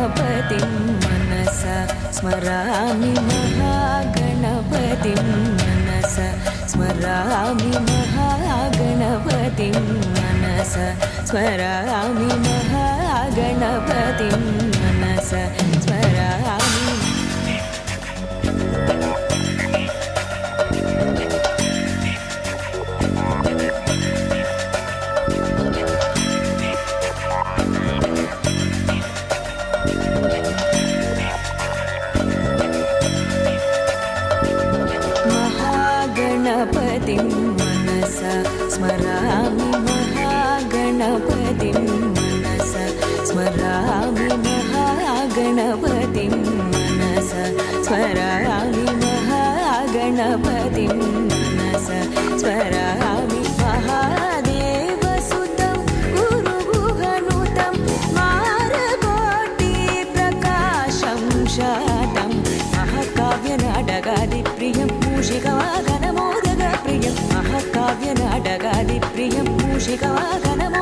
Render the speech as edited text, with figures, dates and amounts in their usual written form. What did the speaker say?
महागणपतिं मनसा स्मरामि महागणपतिं मनसा स्मरामि महागणपतिं मनसा स्मरामि महागणपतिं मनसा स्मरामि महागणपतिं मनसा स्मरामि महागणपतिं मनसा स्मरामि महागणपतिं मनसा स्मरामि महागणपतिं मनसा स्मरामि महादेवसुतं गुरुगुहनुतं मारकोटिप्रकाशं शातं महाकाव्यनाटकादिप्रियं मूषिकवाहनमोदकप्रियं महाकाव्यनाटकादिप्रियं मूषिकवाहनमोदकप्रियं